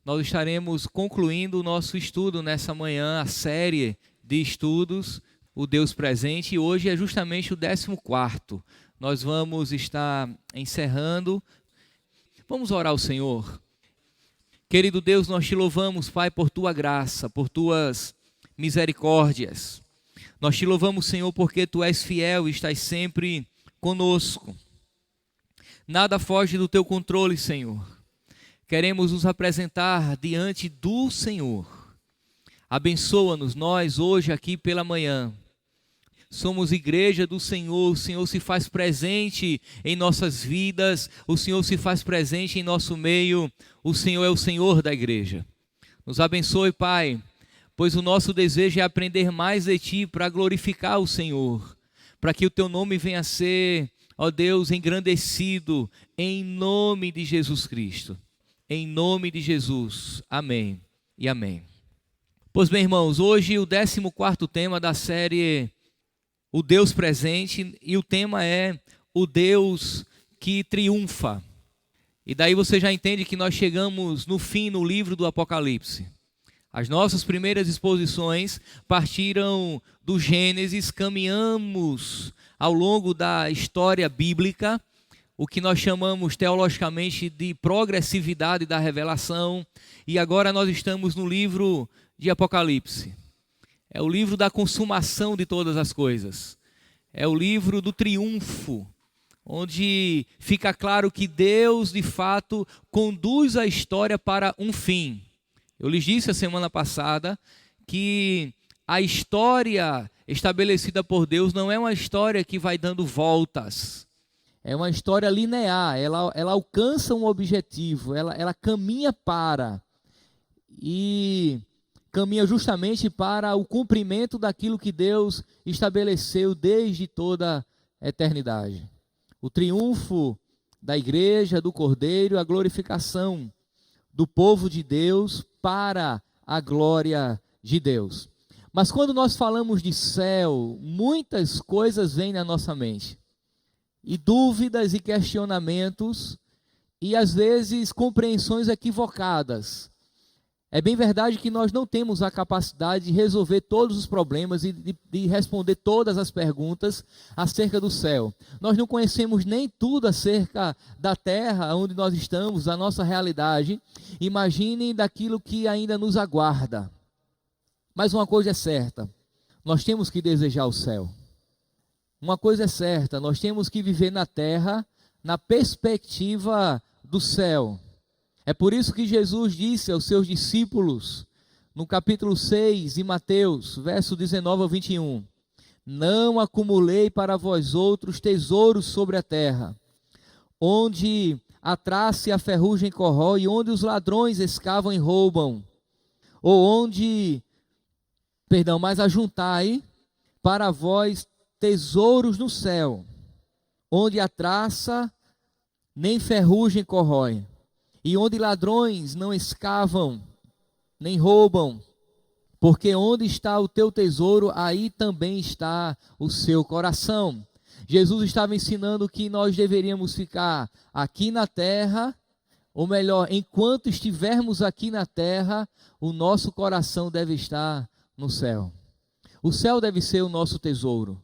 nós estaremos concluindo o nosso estudo nessa manhã, a série de estudos, o Deus Presente, e hoje é justamente o 14º. Nós vamos estar encerrando. Vamos orar ao Senhor. Querido Deus, nós te louvamos, Pai, por tua graça, por tuas misericórdias. Nós te louvamos, Senhor, porque tu és fiel e estás sempre conosco. Nada foge do teu controle, Senhor. Queremos nos apresentar diante do Senhor. Abençoa-nos, nós hoje aqui pela manhã. Somos igreja do Senhor, o Senhor se faz presente em nossas vidas, o Senhor se faz presente em nosso meio, o Senhor é o Senhor da igreja. Nos abençoe, Pai, pois o nosso desejo é aprender mais de Ti para glorificar o Senhor, para que o Teu nome venha a ser, ó Deus, engrandecido em nome de Jesus Cristo. Em nome de Jesus, amém e amém. Pois bem, irmãos, hoje o 14º tema da série O Deus Presente, e o tema é o Deus que triunfa. E daí você já entende que nós chegamos no fim no livro do Apocalipse. As nossas primeiras exposições partiram do Gênesis, caminhamos ao longo da história bíblica, o que nós chamamos teologicamente de progressividade da revelação, e agora nós estamos no livro de Apocalipse. É o livro da consumação de todas as coisas. É o livro do triunfo, onde fica claro que Deus, de fato, conduz a história para um fim. Eu lhes disse a semana passada que a história estabelecida por Deus não é uma história que vai dando voltas. É uma história linear, ela alcança um objetivo, ela caminha para, e caminha justamente para o cumprimento daquilo que Deus estabeleceu desde toda a eternidade. O triunfo da igreja, do Cordeiro, a glorificação do povo de Deus para a glória de Deus. Mas quando nós falamos de céu, muitas coisas vêm na nossa mente. E dúvidas e questionamentos, e às vezes compreensões equivocadas. É bem verdade que nós não temos a capacidade de resolver todos os problemas e de responder todas as perguntas acerca do céu. Nós não conhecemos nem tudo acerca da terra onde nós estamos, da nossa realidade. Imaginem daquilo que ainda nos aguarda. Mas uma coisa é certa, nós temos que desejar o céu. Uma coisa é certa, nós temos que viver na terra, na perspectiva do céu. É por isso que Jesus disse aos seus discípulos, no capítulo 6 de Mateus, verso 19 ao 21, não acumulei para vós outros tesouros sobre a terra, onde a traça e a ferrugem corrói, onde os ladrões escavam e roubam, mas ajuntai para vós tesouros no céu, onde a traça nem ferrugem corrói, e onde ladrões não escavam, nem roubam, porque onde está o teu tesouro, aí também está o seu coração. Jesus estava ensinando que nós deveríamos ficar aqui na terra, ou melhor, enquanto estivermos aqui na terra, o nosso coração deve estar no céu. O céu deve ser o nosso tesouro.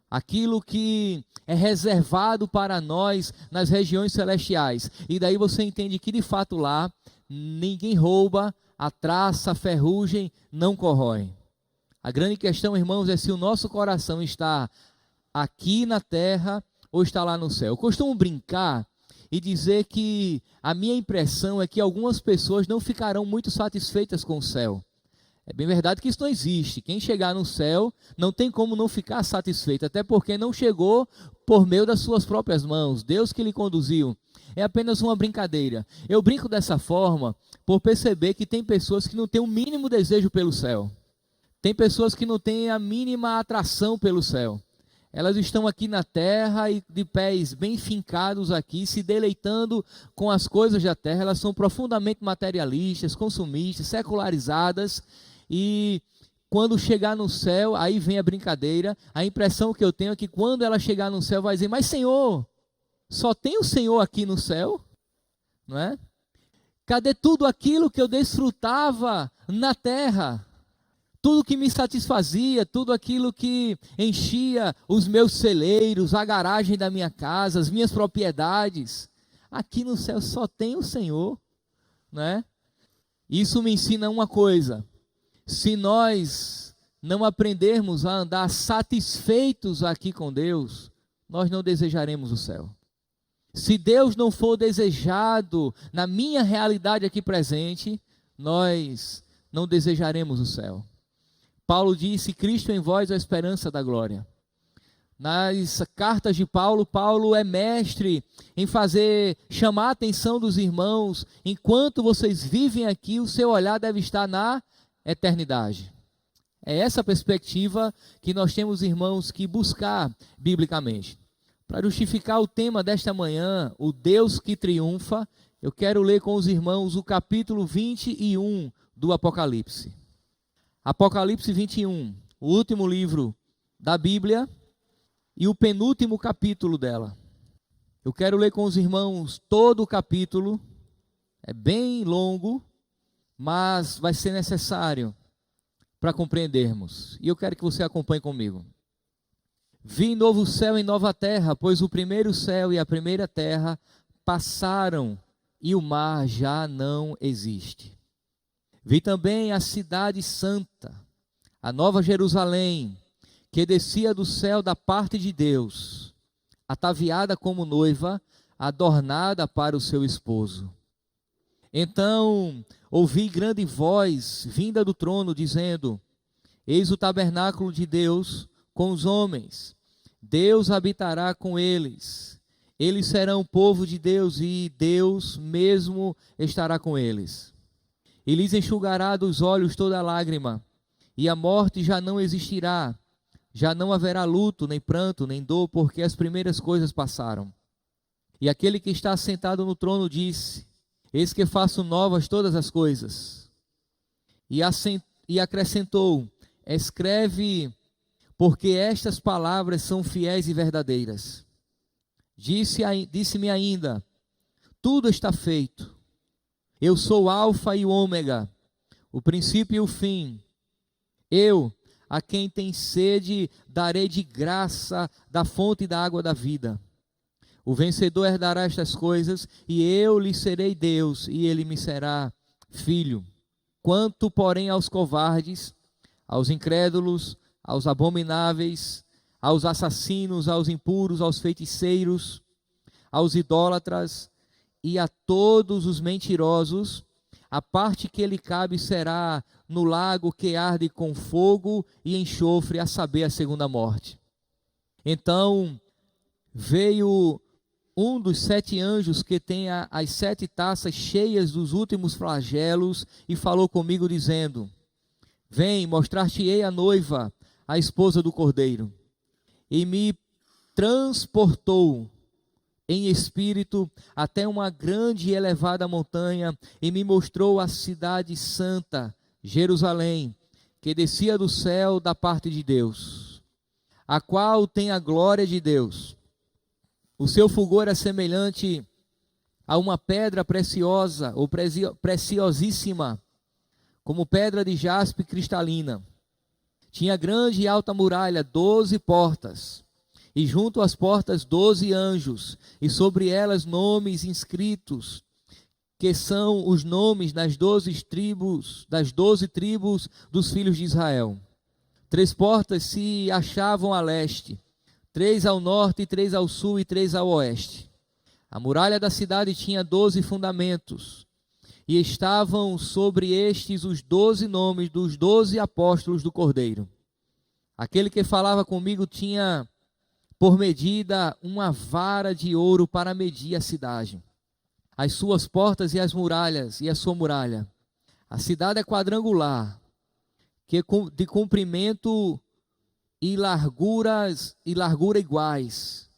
Aquilo que é reservado para nós nas regiões celestiais. E daí você entende que de fato lá ninguém rouba, a traça, a ferrugem não corrói. A grande questão, irmãos, é se o nosso coração está aqui na terra ou está lá no céu. Eu costumo brincar e dizer que a minha impressão é que algumas pessoas não ficarão muito satisfeitas com o céu. É bem verdade que isso não existe. Quem chegar no céu não tem como não ficar satisfeito, até porque não chegou por meio das suas próprias mãos. Deus que lhe conduziu. É apenas uma brincadeira. Eu brinco dessa forma por perceber que tem pessoas que não têm o mínimo desejo pelo céu. Tem pessoas que não têm a mínima atração pelo céu. Elas estão aqui na terra e de pés bem fincados aqui, se deleitando com as coisas da terra. Elas são profundamente materialistas, consumistas, secularizadas. E quando chegar no céu, aí vem a brincadeira. A impressão que eu tenho é que quando ela chegar no céu vai dizer, mas Senhor, só tem o Senhor aqui no céu? Não é? Cadê tudo aquilo que eu desfrutava na terra? Tudo que me satisfazia, tudo aquilo que enchia os meus celeiros, a garagem da minha casa, as minhas propriedades. Aqui no céu só tem o Senhor, né? Isso me ensina uma coisa: se nós não aprendermos a andar satisfeitos aqui com Deus, nós não desejaremos o céu. Se Deus não for desejado na minha realidade aqui presente, nós não desejaremos o céu. Paulo disse: Cristo em vós é a esperança da glória. Nas cartas de Paulo, Paulo é mestre em chamar a atenção dos irmãos. Enquanto vocês vivem aqui, o seu olhar deve estar na eternidade. É essa perspectiva que nós temos, irmãos, que buscar biblicamente. Para justificar o tema desta manhã, o Deus que triunfa, eu quero ler com os irmãos o capítulo 21 do Apocalipse. Apocalipse 21, o último livro da Bíblia e o penúltimo capítulo dela. Eu quero ler com os irmãos todo o capítulo, é bem longo, mas vai ser necessário para compreendermos. E eu quero que você acompanhe comigo. Vi novo céu e nova terra, pois o primeiro céu e a primeira terra passaram e o mar já não existe. Vi também a cidade santa, a nova Jerusalém, que descia do céu da parte de Deus, ataviada como noiva, adornada para o seu esposo. Então ouvi grande voz vinda do trono, dizendo: Eis o tabernáculo de Deus com os homens. Deus habitará com eles. Eles serão povo de Deus e Deus mesmo estará com eles. E lhes enxugará dos olhos toda lágrima, e a morte já não existirá. Já não haverá luto, nem pranto, nem dor, porque as primeiras coisas passaram. E aquele que está sentado no trono disse: Eis que faço novas todas as coisas. E acrescentou: Escreve, porque estas palavras são fiéis e verdadeiras. Disse-me ainda: Tudo está feito. Eu sou o Alfa e o Ômega, o princípio e o fim. Eu, a quem tem sede, darei de graça da fonte da água da vida. O vencedor herdará estas coisas, e eu lhe serei Deus, e ele me será filho. Quanto, porém, aos covardes, aos incrédulos, aos abomináveis, aos assassinos, aos impuros, aos feiticeiros, aos idólatras e a todos os mentirosos, a parte que lhe cabe será no lago que arde com fogo e enxofre, a saber, a segunda morte. Então veio um dos 7 anjos que tem as 7 taças cheias dos últimos flagelos e falou comigo dizendo: Vem, mostrar-te-ei a noiva, a esposa do Cordeiro. E me transportou em espírito até uma grande e elevada montanha, e me mostrou a cidade santa, Jerusalém, que descia do céu da parte de Deus, a qual tem a glória de Deus. O seu fulgor é semelhante a uma pedra preciosa, ou preciosíssima, como pedra de jaspe cristalina. Tinha grande e alta muralha, 12 portas, e junto às portas 12 anjos, e sobre elas nomes inscritos, que são os nomes das 12 tribos dos filhos de Israel. 3 portas se achavam a leste, 3 ao norte, 3 ao sul e 3 ao oeste. A muralha da cidade tinha 12 fundamentos, e estavam sobre estes os 12 nomes dos 12 apóstolos do Cordeiro. Aquele que falava comigo tinha por medida uma vara de ouro para medir a cidade, as suas portas e as muralhas e a sua muralha. A cidade é quadrangular, que de comprimento e largura iguais,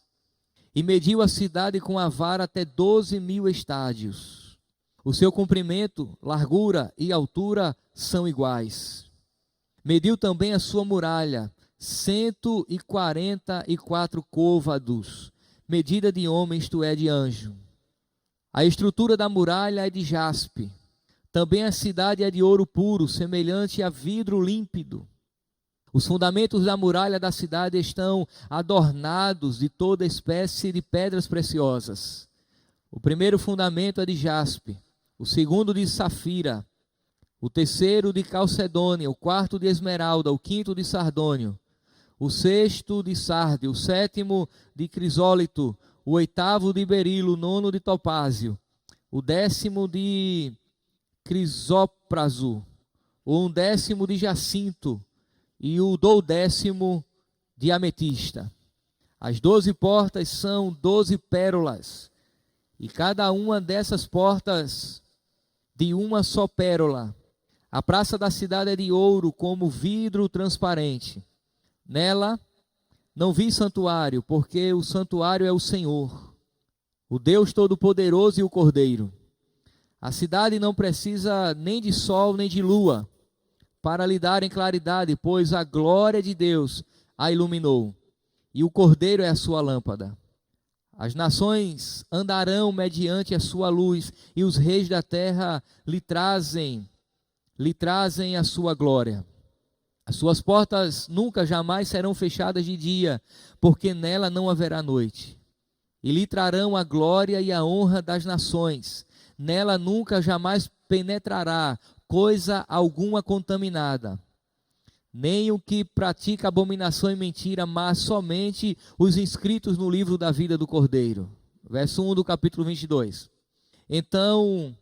e mediu a cidade com a vara até 12.000 estádios. O seu comprimento, largura e altura são iguais. Mediu também a sua muralha, 144 côvados, medida de homem, isto é, de anjo. A estrutura da muralha é de jaspe. Também a cidade é de ouro puro, semelhante a vidro límpido. Os fundamentos da muralha da cidade estão adornados de toda espécie de pedras preciosas. O primeiro fundamento é de jaspe, o segundo de safira, o terceiro de calcedônia, o quarto de esmeralda, o quinto de sardônio, o sexto de sardio, o sétimo de crisólito, o oitavo de berilo, o nono de topázio, o décimo de crisópraso, o undécimo de jacinto e o duodécimo de ametista. As 12 portas são 12 pérolas, e cada uma dessas portas de uma só pérola. A praça da cidade é de ouro como vidro transparente. Nela não vi santuário, porque o santuário é o Senhor, o Deus Todo-Poderoso e o Cordeiro. A cidade não precisa nem de sol nem de lua para lhe darem claridade, pois a glória de Deus a iluminou, e o Cordeiro é a sua lâmpada. As nações andarão mediante a sua luz, e os reis da terra lhe trazem a sua glória. As suas portas nunca jamais serão fechadas de dia, porque nela não haverá noite. E lhe trarão a glória e a honra das nações. Nela nunca jamais penetrará coisa alguma contaminada, nem o que pratica abominação e mentira, mas somente os inscritos no livro da vida do Cordeiro. Verso 1 do capítulo 22. Então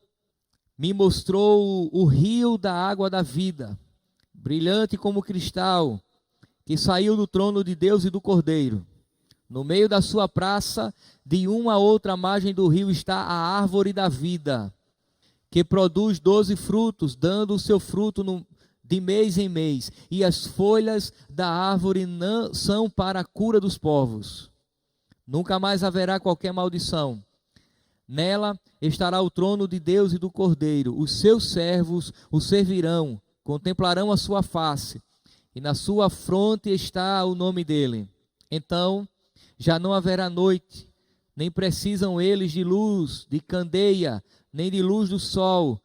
me mostrou o rio da água da vida, brilhante como cristal, que saiu do trono de Deus e do Cordeiro. No meio da sua praça, de uma a outra margem do rio, está a árvore da vida, que produz 12 frutos, dando o seu fruto de mês em mês, e as folhas da árvore não são para a cura dos povos. Nunca mais haverá qualquer maldição. Nela estará o trono de Deus e do Cordeiro. Os seus servos o servirão, contemplarão a sua face, e na sua fronte está o nome dele. Então já não haverá noite, nem precisam eles de luz, de candeia, nem de luz do sol,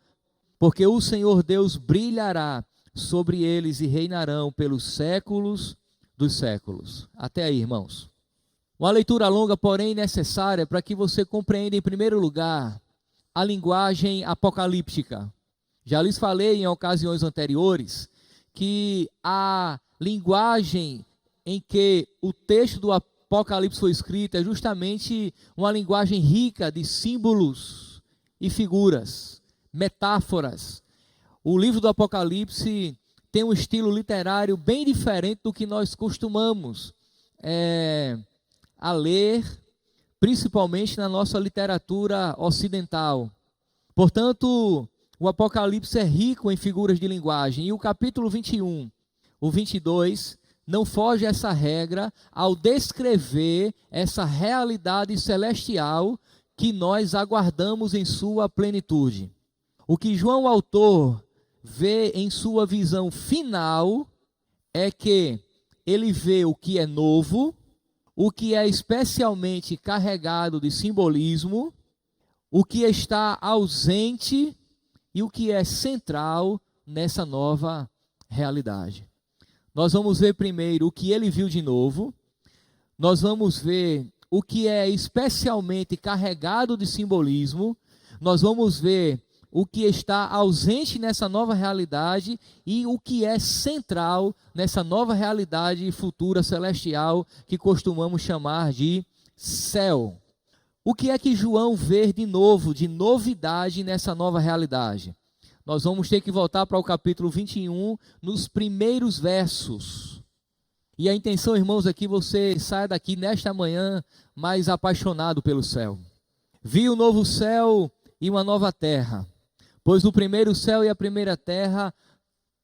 porque o Senhor Deus brilhará sobre eles e reinarão pelos séculos dos séculos. Até aí, irmãos. Uma leitura longa, porém necessária, para que você compreenda, em primeiro lugar, a linguagem apocalíptica. Já lhes falei em ocasiões anteriores que a linguagem em que o texto do Apocalipse foi escrito é justamente uma linguagem rica de símbolos e figuras, metáforas. O livro do Apocalipse tem um estilo literário bem diferente do que nós costumamos a ler, principalmente na nossa literatura ocidental. Portanto, o Apocalipse é rico em figuras de linguagem, e o capítulo 21, o 22, não foge a essa regra ao descrever essa realidade celestial que nós aguardamos em sua plenitude. O que João, autor, vê em sua visão final é que ele vê o que é novo, o que é especialmente carregado de simbolismo, o que está ausente e o que é central nessa nova realidade. Nós vamos ver primeiro o que ele viu de novo, nós vamos ver o que é especialmente carregado de simbolismo, nós vamos ver o que está ausente nessa nova realidade e o que é central nessa nova realidade futura celestial que costumamos chamar de céu. O que é que João vê de novo, de novidade nessa nova realidade? Nós vamos ter que voltar para o capítulo 21, nos primeiros versos. E a intenção, irmãos, é que você saia daqui nesta manhã mais apaixonado pelo céu. Vi um novo céu e uma nova terra, pois o primeiro céu e a primeira terra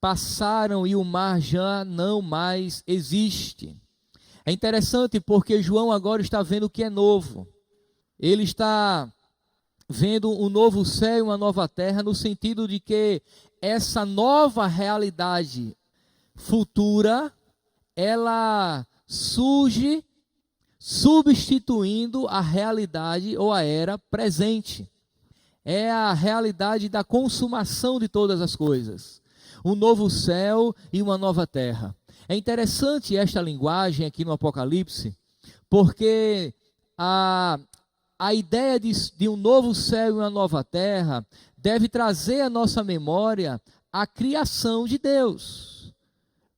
passaram e o mar já não mais existe. É interessante porque João agora está vendo o que é novo. Ele está vendo um novo céu e uma nova terra, no sentido de que essa nova realidade futura, ela surge substituindo a realidade ou a era presente. é a realidade da consumação de todas as coisas. Um novo céu e uma nova terra. É interessante esta linguagem aqui no Apocalipse, porque a ideia de um novo céu e uma nova terra deve trazer à nossa memória a criação de Deus.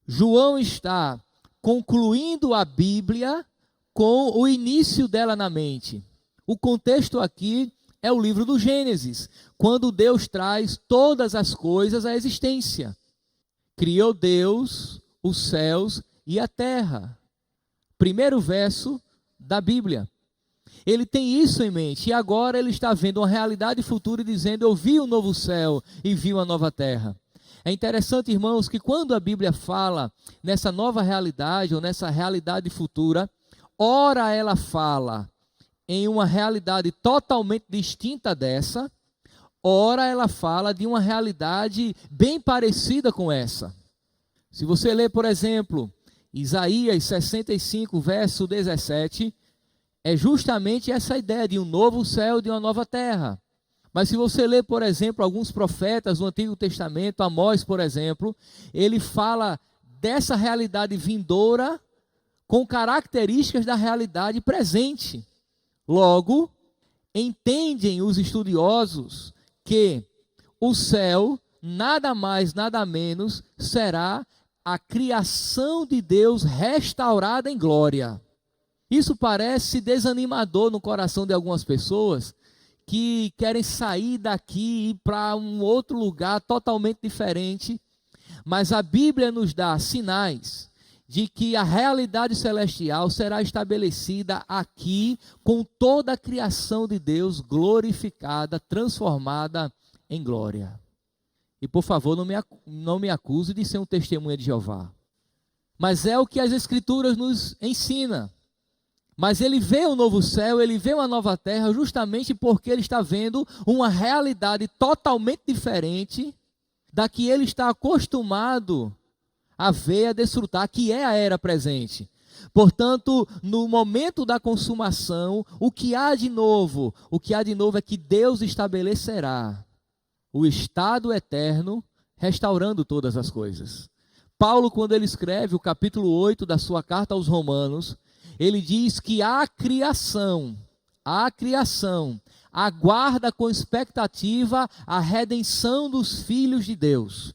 João está concluindo a Bíblia com o início dela na mente. O contexto aqui é o livro do Gênesis, quando Deus traz todas as coisas à existência. Criou Deus os céus e a terra. Primeiro verso da Bíblia. Ele tem isso em mente, e agora ele está vendo uma realidade futura e dizendo: eu vi um novo céu e vi uma nova terra. É interessante, irmãos, que quando a Bíblia fala nessa nova realidade ou nessa realidade futura, ora ela fala em uma realidade totalmente distinta dessa, ora ela fala de uma realidade bem parecida com essa. Se você ler, por exemplo, Isaías 65, verso 17, é justamente essa ideia de um novo céu e de uma nova terra. Mas se você ler, por exemplo, alguns profetas do Antigo Testamento, Amós, por exemplo, ele fala dessa realidade vindoura com características da realidade presente. Logo, entendem os estudiosos que o céu, nada mais, nada menos, será a criação de Deus restaurada em glória. Isso parece desanimador no coração de algumas pessoas que querem sair daqui e ir para um outro lugar totalmente diferente, mas a Bíblia nos dá sinais de que a realidade celestial será estabelecida aqui com toda a criação de Deus glorificada, transformada em glória. E por favor, não me acuse de ser um testemunha de Jeová. Mas é o que as Escrituras nos ensinam. Mas ele vê um novo céu, ele vê uma nova terra, justamente porque ele está vendo uma realidade totalmente diferente da que ele está acostumado a ver, a desfrutar, que é a era presente. Portanto, no momento da consumação, o que há de novo? O que há de novo é que Deus estabelecerá o estado eterno, restaurando todas as coisas. Paulo, quando ele escreve o capítulo 8 da sua carta aos Romanos, ele diz que a criação aguarda com expectativa a redenção dos filhos de Deus.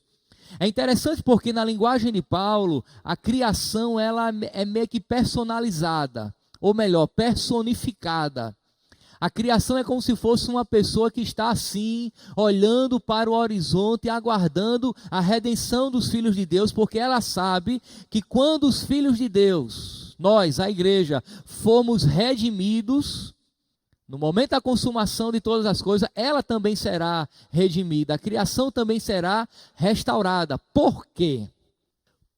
É interessante porque na linguagem de Paulo, a criação ela é meio que personalizada, ou melhor, personificada. A criação é como se fosse uma pessoa que está assim, olhando para o horizonte, aguardando a redenção dos filhos de Deus, porque ela sabe que quando os filhos de Deus, nós, a igreja, fomos redimidos, no momento da consumação de todas as coisas, ela também será redimida, a criação também será restaurada. Por quê?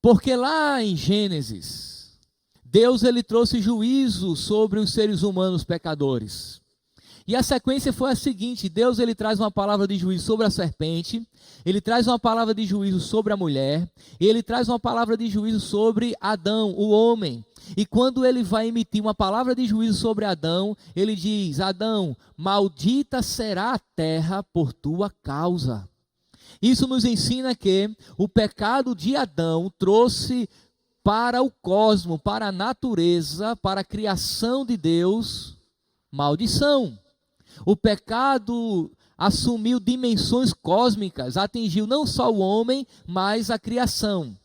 Porque lá em Gênesis, Deus ele trouxe juízo sobre os seres humanos pecadores. E a sequência foi a seguinte: Deus ele traz uma palavra de juízo sobre a serpente, ele traz uma palavra de juízo sobre a mulher, e ele traz uma palavra de juízo sobre Adão, o homem. E quando ele vai emitir uma palavra de juízo sobre Adão, ele diz: Adão, maldita será a terra por tua causa. Isso nos ensina que o pecado de Adão trouxe para o cosmo, para a natureza, para a criação de Deus, maldição. O pecado assumiu dimensões cósmicas, atingiu não só o homem, mas a criação.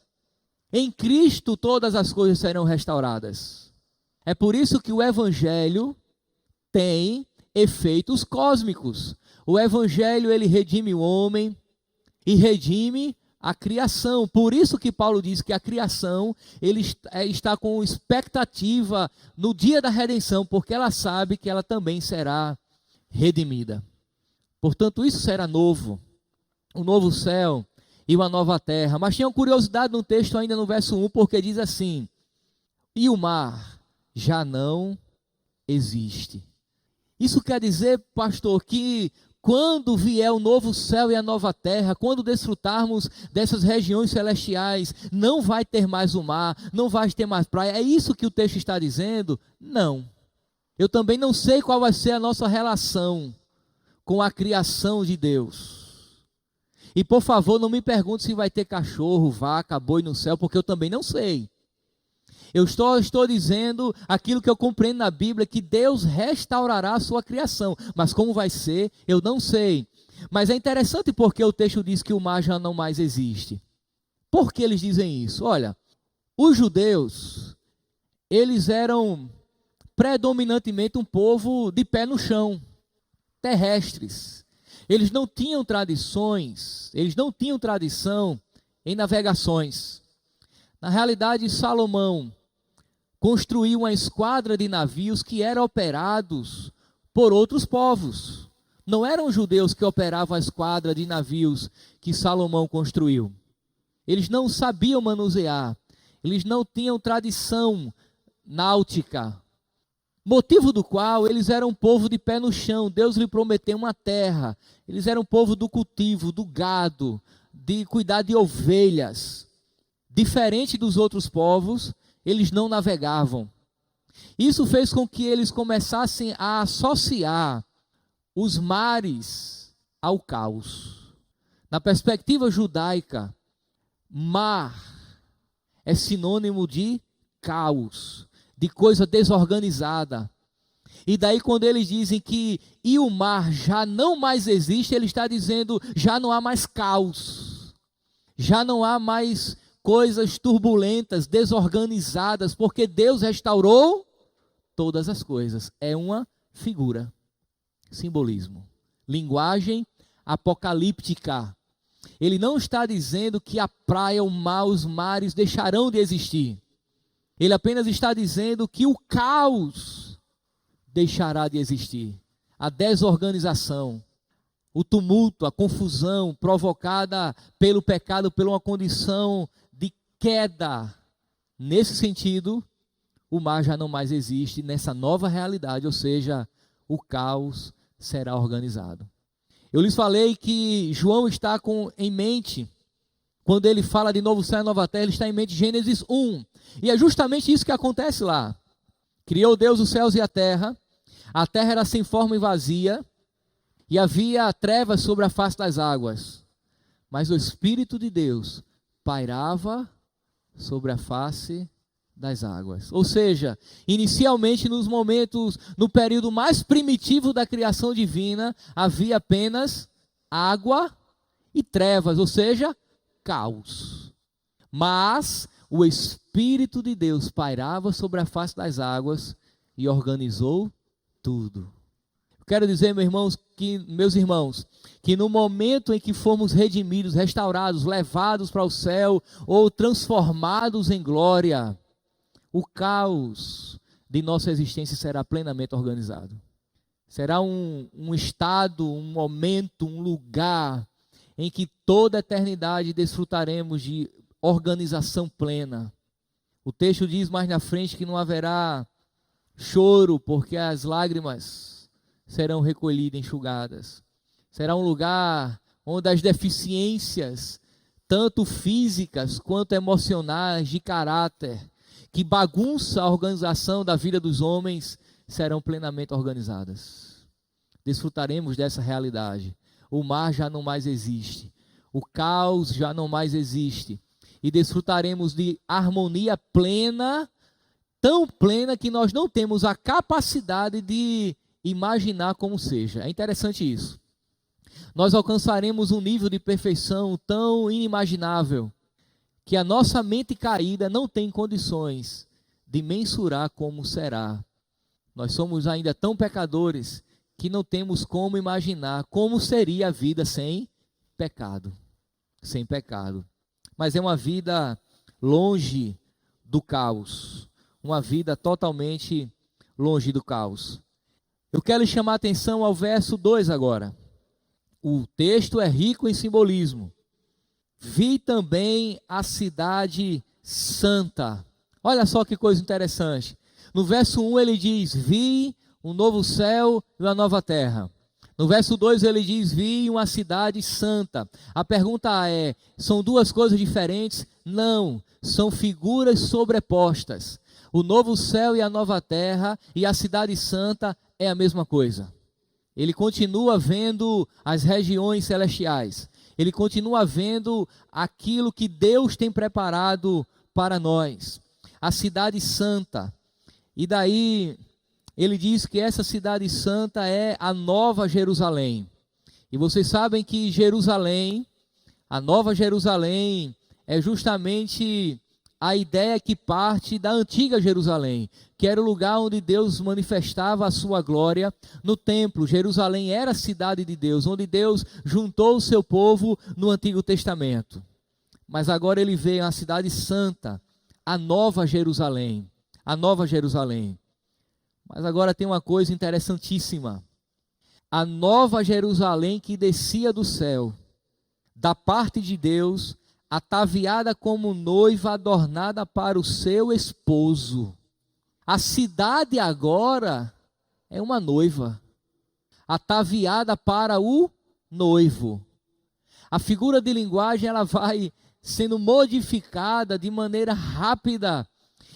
Em Cristo todas as coisas serão restauradas. É por isso que o Evangelho tem efeitos cósmicos. O Evangelho ele redime o homem e redime a criação. Por isso que Paulo diz que a criação ele está com expectativa no dia da redenção, porque ela sabe que ela também será redimida. Portanto, isso será novo, um novo céu e uma nova terra. Mas tinha uma curiosidade no texto ainda no verso 1, porque diz assim: e o mar já não existe. Isso quer dizer, pastor, que quando vier o novo céu e a nova terra, quando desfrutarmos dessas regiões celestiais, não vai ter mais o mar, não vai ter mais praia. É isso que o texto está dizendo? Não. Eu também não sei qual vai ser a nossa relação com a criação de Deus. E por favor, não me pergunte se vai ter cachorro, vaca, boi no céu, porque eu também não sei. Eu estou dizendo aquilo que eu compreendo na Bíblia, que Deus restaurará a sua criação. Mas como vai ser, eu não sei. Mas é interessante porque o texto diz que o mar já não mais existe. Por que eles dizem isso? Olha, os judeus, eles eram predominantemente um povo de pé no chão, terrestres. Eles não tinham tradições, eles não tinham tradição em navegações. Na realidade, Salomão construiu uma esquadra de navios que eram operados por outros povos. Não eram os judeus que operavam a esquadra de navios que Salomão construiu. Eles não sabiam manusear, eles não tinham tradição náutica, motivo do qual eles eram um povo de pé no chão. Deus lhe prometeu uma terra, eles eram um povo do cultivo, do gado, de cuidar de ovelhas. Diferente dos outros povos, eles não navegavam. Isso fez com que eles começassem a associar os mares ao caos. Na perspectiva judaica, mar é sinônimo de caos, de coisa desorganizada. E daí quando eles dizem que e o mar já não mais existe, ele está dizendo já não há mais caos, já não há mais coisas turbulentas, desorganizadas, porque Deus restaurou todas as coisas. É uma figura, simbolismo, linguagem apocalíptica. Ele não está dizendo que a praia, o mar, os mares deixarão de existir. Ele apenas está dizendo que o caos deixará de existir. A desorganização, o tumulto, a confusão provocada pelo pecado, por uma condição de queda. Nesse sentido, o mar já não mais existe nessa nova realidade, ou seja, o caos será organizado. Eu lhes falei que João está em mente, quando ele fala de novo céu e nova terra, ele está em mente Gênesis 1. E é justamente isso que acontece lá. Criou Deus os céus e a terra era sem forma e vazia, e havia trevas sobre a face das águas. Mas o Espírito de Deus pairava sobre a face das águas. Ou seja, inicialmente no período mais primitivo da criação divina, havia apenas água e trevas, ou seja, caos. Mas o Espírito de Deus pairava sobre a face das águas e organizou tudo. Quero dizer, meus irmãos, que no momento em que formos redimidos, restaurados, levados para o céu ou transformados em glória, o caos de nossa existência será plenamente organizado. Será um estado, um momento, um lugar em que toda a eternidade desfrutaremos de organização plena. O texto diz mais na frente que não haverá choro, porque as lágrimas serão recolhidas, enxugadas. Será um lugar onde as deficiências, tanto físicas quanto emocionais, de caráter, que bagunça a organização da vida dos homens, serão plenamente organizadas. Desfrutaremos dessa realidade. O mar já não mais existe. O caos já não mais existe. E desfrutaremos de harmonia plena, tão plena que nós não temos a capacidade de imaginar como seja. É interessante isso. Nós alcançaremos um nível de perfeição tão inimaginável que a nossa mente caída não tem condições de mensurar como será. Nós somos ainda tão pecadores que não temos como imaginar como seria a vida sem pecado. Sem pecado. Mas é uma vida longe do caos. Uma vida totalmente longe do caos. Eu quero chamar a atenção ao verso 2 agora. O texto é rico em simbolismo. Vi também a cidade santa. Olha só que coisa interessante. No verso 1 ele diz, vi um novo céu e uma nova terra. No verso 2 ele diz, vi uma cidade santa. A pergunta é, são duas coisas diferentes? Não, são figuras sobrepostas. O novo céu e a nova terra e a cidade santa é a mesma coisa. Ele continua vendo as regiões celestiais. Ele continua vendo aquilo que Deus tem preparado para nós. A cidade santa. E daí ele diz que essa cidade santa é a Nova Jerusalém. E vocês sabem que Jerusalém, a Nova Jerusalém, é justamente a ideia que parte da antiga Jerusalém, que era o lugar onde Deus manifestava a sua glória no templo. Jerusalém era a cidade de Deus, onde Deus juntou o seu povo no Antigo Testamento. Mas agora ele veio à cidade santa, a Nova Jerusalém, a Nova Jerusalém. Mas agora tem uma coisa interessantíssima. A Nova Jerusalém que descia do céu, da parte de Deus, ataviada como noiva adornada para o seu esposo. A cidade agora é uma noiva, ataviada para o noivo. A figura de linguagem ela vai sendo modificada de maneira rápida.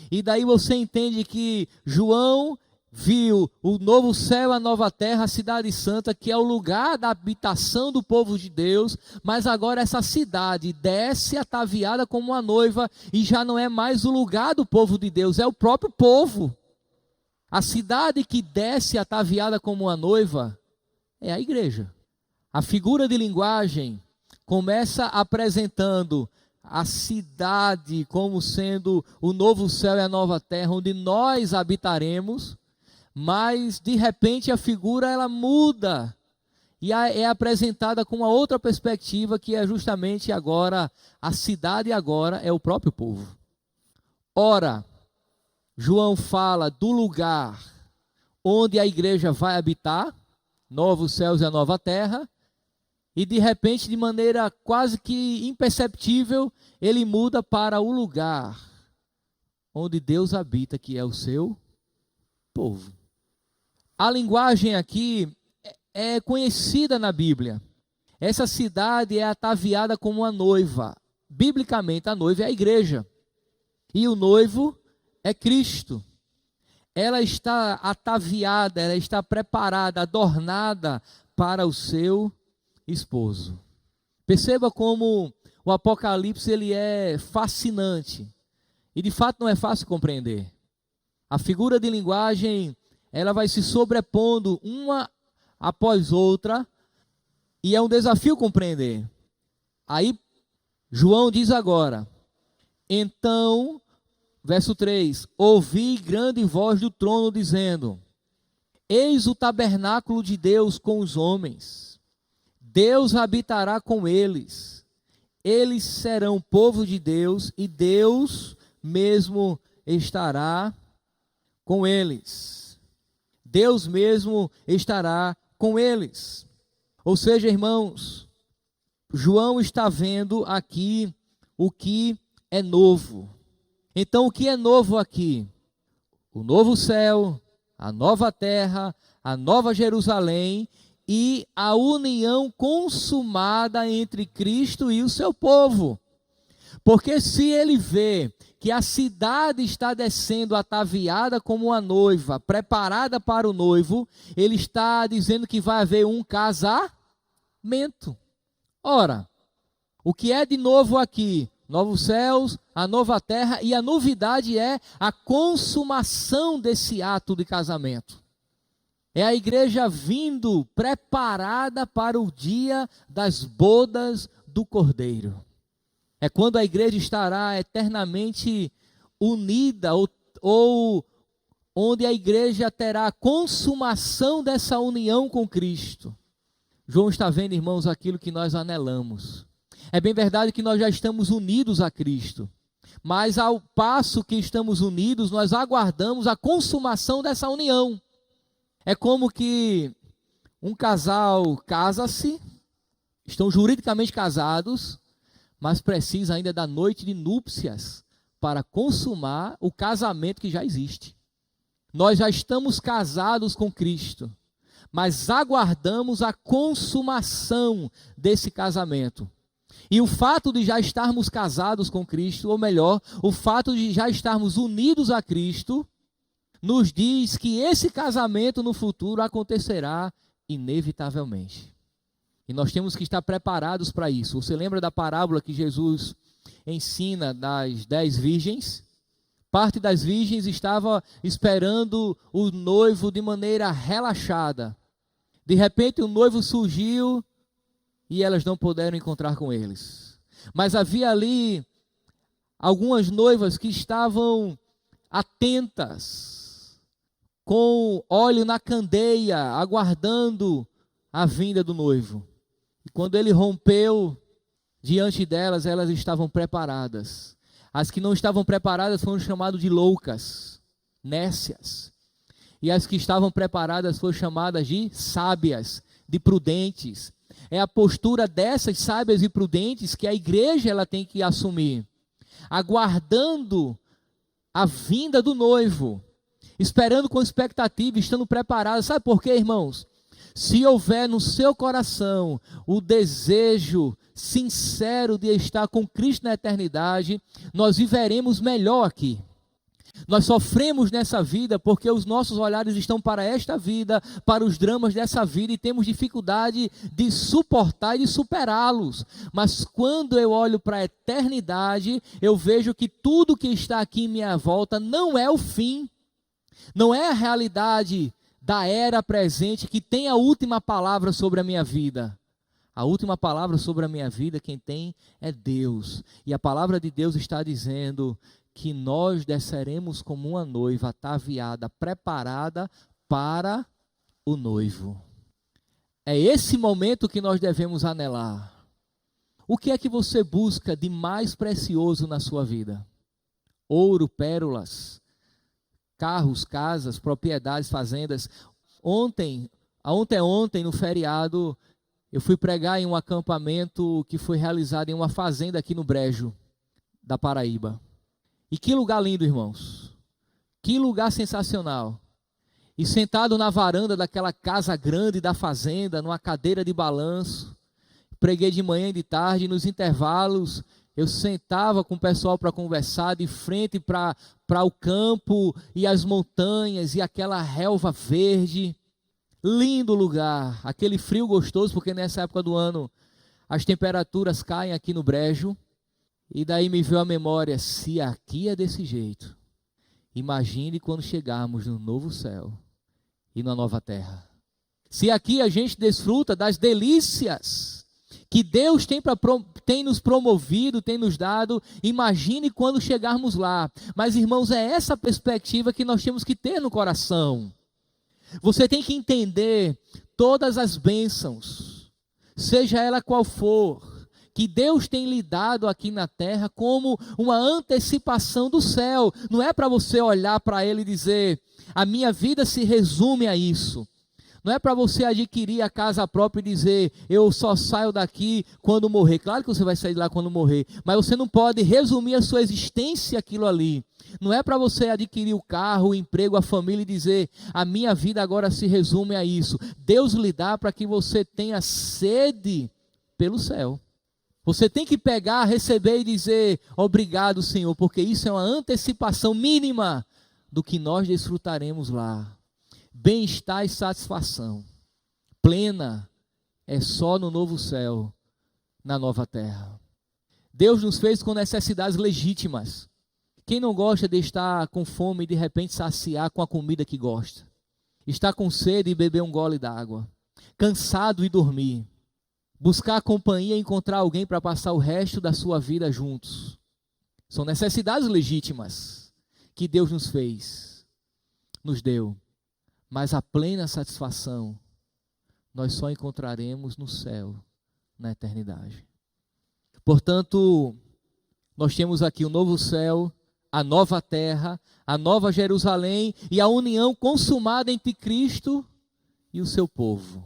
E daí você entende que João viu o novo céu, a nova terra, a cidade santa, que é o lugar da habitação do povo de Deus, mas agora essa cidade desce ataviada como uma noiva e já não é mais o lugar do povo de Deus, é o próprio povo. A cidade que desce ataviada como uma noiva é a igreja. A figura de linguagem começa apresentando a cidade como sendo o novo céu e a nova terra, onde nós habitaremos. Mas de repente a figura ela muda e é apresentada com uma outra perspectiva, que é justamente agora, a cidade agora é o próprio povo. Ora, João fala do lugar onde a igreja vai habitar, novos céus e a nova terra, e de repente, de maneira quase que imperceptível, ele muda para o lugar onde Deus habita, que é o seu povo. A linguagem aqui é conhecida na Bíblia. Essa cidade é ataviada como uma noiva. Biblicamente, a noiva é a igreja. E o noivo é Cristo. Ela está ataviada, ela está preparada, adornada para o seu esposo. Perceba como o Apocalipse ele é fascinante. E de fato não é fácil compreender. A figura de linguagem ela vai se sobrepondo uma após outra, e é um desafio compreender. Aí, João diz agora, então, verso 3, ouvi grande voz do trono dizendo, eis o tabernáculo de Deus com os homens, Deus habitará com eles, eles serão povo de Deus, e Deus mesmo estará com eles. Deus mesmo estará com eles. Ou seja, irmãos, João está vendo aqui o que é novo. Então, o que é novo aqui? O novo céu, a nova terra, a nova Jerusalém e a união consumada entre Cristo e o seu povo. Porque se ele vê que a cidade está descendo ataviada como uma noiva, preparada para o noivo, ele está dizendo que vai haver um casamento. Ora, o que é de novo aqui? Novos céus, a nova terra, e a novidade é a consumação desse ato de casamento. É a igreja vindo preparada para o dia das bodas do Cordeiro. É quando a igreja estará eternamente unida, ou onde a igreja terá a consumação dessa união com Cristo. João está vendo, irmãos, aquilo que nós anelamos. É bem verdade que nós já estamos unidos a Cristo, mas ao passo que estamos unidos, nós aguardamos a consumação dessa união. É como que um casal casa-se, estão juridicamente casados, mas precisa ainda da noite de núpcias para consumar o casamento que já existe. Nós já estamos casados com Cristo, mas aguardamos a consumação desse casamento. E o fato de já estarmos casados com Cristo, ou melhor, o fato de já estarmos unidos a Cristo, nos diz que esse casamento no futuro acontecerá inevitavelmente. E nós temos que estar preparados para isso. Você lembra da parábola que Jesus ensina das 10 virgens? Parte das virgens estava esperando o noivo de maneira relaxada. De repente o noivo surgiu e elas não puderam encontrar com eles. Mas havia ali algumas noivas que estavam atentas, com óleo na candeia, aguardando a vinda do noivo. E quando ele rompeu diante delas, elas estavam preparadas. As que não estavam preparadas foram chamadas de loucas, nécias. E as que estavam preparadas foram chamadas de sábias, de prudentes. É a postura dessas sábias e prudentes que a igreja ela tem que assumir, aguardando a vinda do noivo, esperando com expectativa, estando preparado. Sabe por quê, irmãos? Se houver no seu coração o desejo sincero de estar com Cristo na eternidade, nós viveremos melhor aqui. Nós sofremos nessa vida porque os nossos olhares estão para esta vida, para os dramas dessa vida, e temos dificuldade de suportar e de superá-los. Mas quando eu olho para a eternidade, eu vejo que tudo que está aqui em minha volta não é o fim, não é a realidade da era presente que tem a última palavra sobre a minha vida. A última palavra sobre a minha vida, quem tem é Deus. E a palavra de Deus está dizendo que nós desceremos como uma noiva ataviada, preparada para o noivo. É esse momento que nós devemos anelar. O que é que você busca de mais precioso na sua vida? Ouro, pérolas, carros, casas, propriedades, fazendas. Ontem, no feriado, eu fui pregar em um acampamento que foi realizado em uma fazenda aqui no Brejo, da Paraíba. E que lugar lindo, irmãos. Que lugar sensacional. E sentado na varanda daquela casa grande da fazenda, numa cadeira de balanço, preguei de manhã e de tarde, nos intervalos, eu sentava com o pessoal para conversar, de frente para o campo e as montanhas e aquela relva verde. Lindo lugar, aquele frio gostoso, porque nessa época do ano as temperaturas caem aqui no Brejo. E daí me veio a memória, se aqui é desse jeito, imagine quando chegarmos no novo céu e na nova terra. Se aqui a gente desfruta das delícias que Deus tem nos promovido, tem nos dado, imagine quando chegarmos lá. Mas, irmãos, é essa perspectiva que nós temos que ter no coração. Você tem que entender todas as bênçãos, seja ela qual for, que Deus tem lhe dado aqui na terra como uma antecipação do céu. Não é para você olhar para ele e dizer, a minha vida se resume a isso. Não é para você adquirir a casa própria e dizer, eu só saio daqui quando morrer. Claro que você vai sair de lá quando morrer, mas você não pode resumir a sua existência aquilo ali. Não é para você adquirir o carro, o emprego, a família e dizer, a minha vida agora se resume a isso. Deus lhe dá para que você tenha sede pelo céu. Você tem que pegar, receber e dizer, obrigado, Senhor, porque isso é uma antecipação mínima do que nós desfrutaremos lá. Bem-estar e satisfação plena é só no novo céu, na nova terra. Deus nos fez com necessidades legítimas. Quem não gosta de estar com fome e de repente saciar com a comida que gosta? Estar com sede e beber um gole d'água? Cansado e dormir? Buscar companhia e encontrar alguém para passar o resto da sua vida juntos? São necessidades legítimas que Deus nos fez, nos deu. Mas a plena satisfação nós só encontraremos no céu, na eternidade. Portanto, nós temos aqui o novo céu, a nova terra, a nova Jerusalém e a união consumada entre Cristo e o seu povo.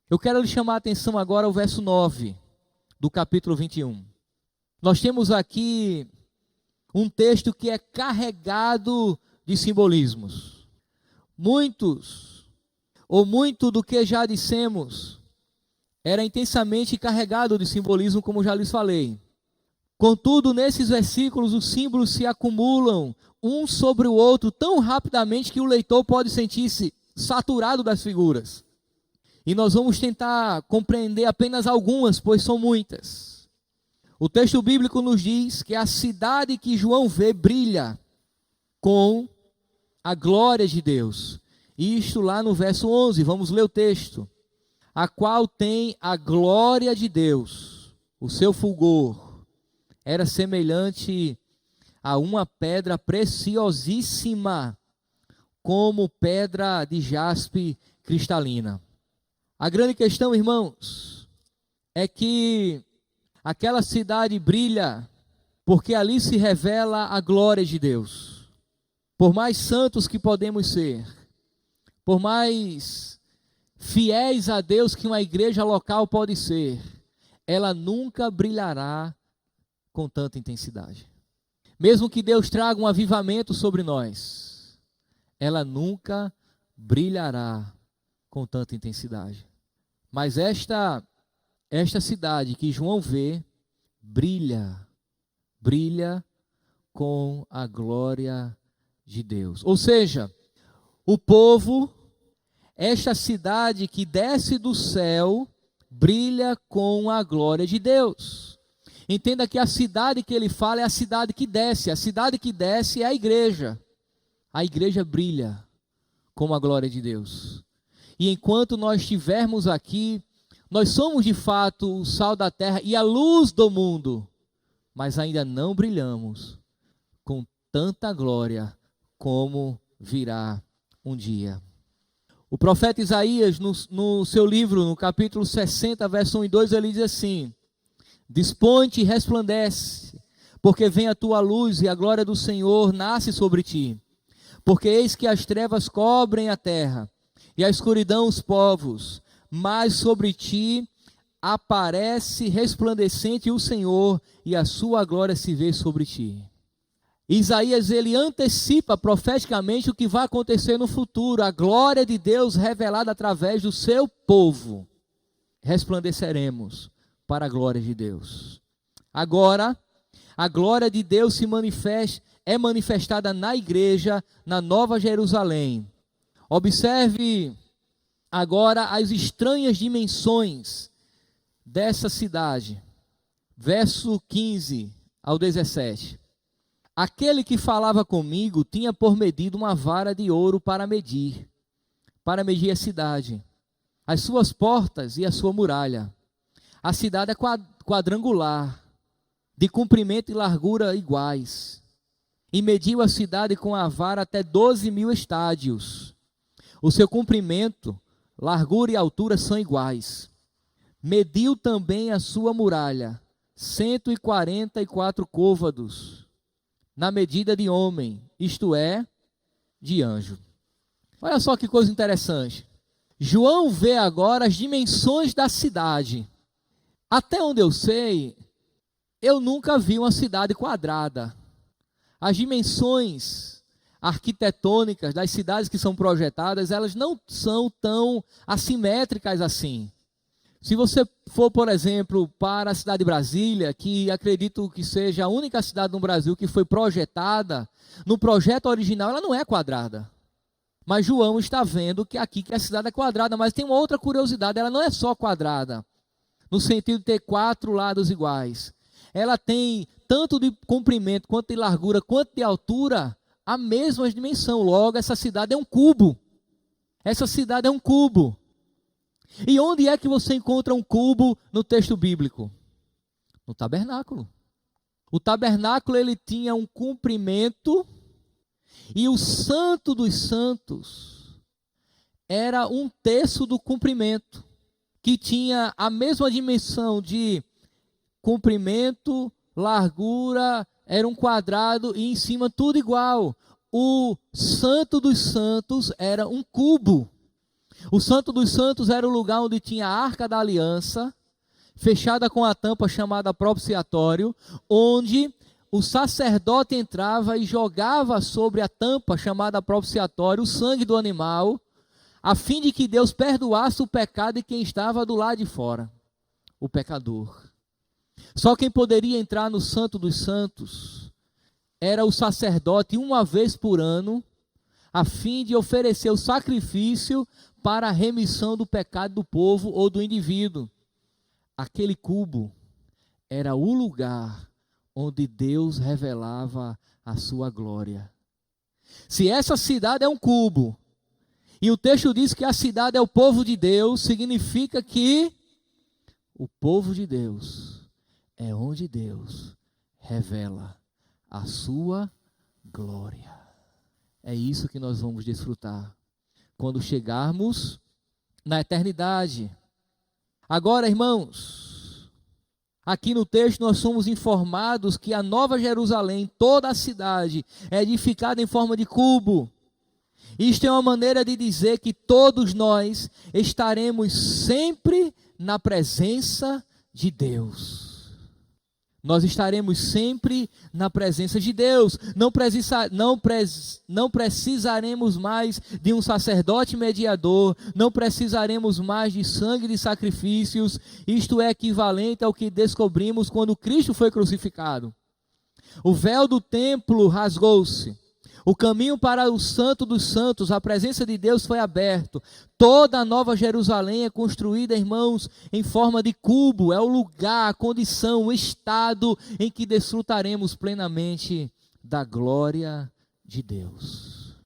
Eu quero lhe chamar a atenção agora ao verso 9 do capítulo 21. Nós temos aqui um texto que é carregado de simbolismos. Muitos, ou muito do que já dissemos, era intensamente carregado de simbolismo, como já lhes falei. Contudo, nesses versículos, os símbolos se acumulam um sobre o outro tão rapidamente que o leitor pode sentir-se saturado das figuras. E nós vamos tentar compreender apenas algumas, pois são muitas. O texto bíblico nos diz que a cidade que João vê brilha com a glória de Deus. Isto lá no verso 11, vamos ler o texto. A qual tem a glória de Deus, o seu fulgor era semelhante a uma pedra preciosíssima, como pedra de jaspe cristalina. A grande questão, irmãos, é que aquela cidade brilha porque ali se revela a glória de Deus. Por mais santos que podemos ser, por mais fiéis a Deus que uma igreja local pode ser, ela nunca brilhará com tanta intensidade. Mesmo que Deus traga um avivamento sobre nós, ela nunca brilhará com tanta intensidade. Mas esta cidade que João vê, brilha com a glória de Deus. Ou seja, o povo, esta cidade que desce do céu, brilha com a glória de Deus. Entenda que a cidade que ele fala é a cidade que desce. A cidade que desce é a igreja. A igreja brilha com a glória de Deus. E enquanto nós estivermos aqui, nós somos de fato o sal da terra e a luz do mundo, mas ainda não brilhamos com tanta glória como virá um dia. O profeta Isaías, no seu livro, no capítulo 60, verso 1 e 2, ele diz assim: dispõe-te e resplandece, porque vem a tua luz e a glória do Senhor nasce sobre ti. Porque eis que as trevas cobrem a terra, e a escuridão os povos, mas sobre ti aparece resplandecente o Senhor, e a sua glória se vê sobre ti. Isaías, ele antecipa profeticamente o que vai acontecer no futuro, a glória de Deus revelada através do seu povo. Resplandeceremos para a glória de Deus. Agora, a glória de Deus é manifestada na igreja, na Nova Jerusalém. Observe agora as estranhas dimensões dessa cidade. Verso 15 ao 17. Aquele que falava comigo tinha por medida uma vara de ouro para medir a cidade, as suas portas e a sua muralha. A cidade é quadrangular, de comprimento e largura iguais. E mediu a cidade com a vara até 12.000 estádios. O seu comprimento, largura e altura são iguais. Mediu também a sua muralha, 144 côvados, na medida de homem, isto é, de anjo. Olha só que coisa interessante. João vê agora as dimensões da cidade. Até onde eu sei, eu nunca vi uma cidade quadrada. As dimensões arquitetônicas das cidades que são projetadas, elas não são tão assimétricas assim. Se você for, por exemplo, para a cidade de Brasília, que acredito que seja a única cidade no Brasil que foi projetada, no projeto original ela não é quadrada. Mas João está vendo que aqui que a cidade é quadrada, mas tem uma outra curiosidade, ela não é só quadrada, no sentido de ter 4 lados iguais. Ela tem tanto de comprimento, quanto de largura, quanto de altura, a mesma dimensão. Logo, essa cidade é um cubo. Essa cidade é um cubo. E onde é que você encontra um cubo no texto bíblico? No tabernáculo. O tabernáculo, ele tinha um comprimento, e o santo dos santos era 1/3 do comprimento, que tinha a mesma dimensão de comprimento, largura, era um quadrado e em cima tudo igual. O santo dos santos era um cubo. O santo dos santos era o lugar onde tinha a arca da aliança, fechada com a tampa chamada propiciatório, onde o sacerdote entrava e jogava sobre a tampa chamada propiciatório o sangue do animal, a fim de que Deus perdoasse o pecado de quem estava do lado de fora, o pecador. Só quem poderia entrar no Santo dos Santos era o sacerdote uma vez por ano, a fim de oferecer o sacrifício para a remissão do pecado do povo ou do indivíduo. Aquele cubo era o lugar onde Deus revelava a sua glória. Se essa cidade é um cubo, e o texto diz que a cidade é o povo de Deus, significa que o povo de Deus é onde Deus revela a sua glória. É isso que nós vamos desfrutar quando chegarmos na eternidade. Agora, irmãos, aqui no texto nós somos informados que a Nova Jerusalém, toda a cidade, é edificada em forma de cubo. Isto é uma maneira de dizer que todos nós estaremos sempre na presença de Deus. Nós estaremos sempre na presença de Deus. Não precisaremos mais de um sacerdote mediador. Não precisaremos mais de sangue de sacrifícios. Isto é equivalente ao que descobrimos quando Cristo foi crucificado. O véu do templo rasgou-se. O caminho para o Santo dos Santos, a presença de Deus foi aberto. Toda a Nova Jerusalém é construída, irmãos, em forma de cubo. É o lugar, a condição, o estado em que desfrutaremos plenamente da glória de Deus.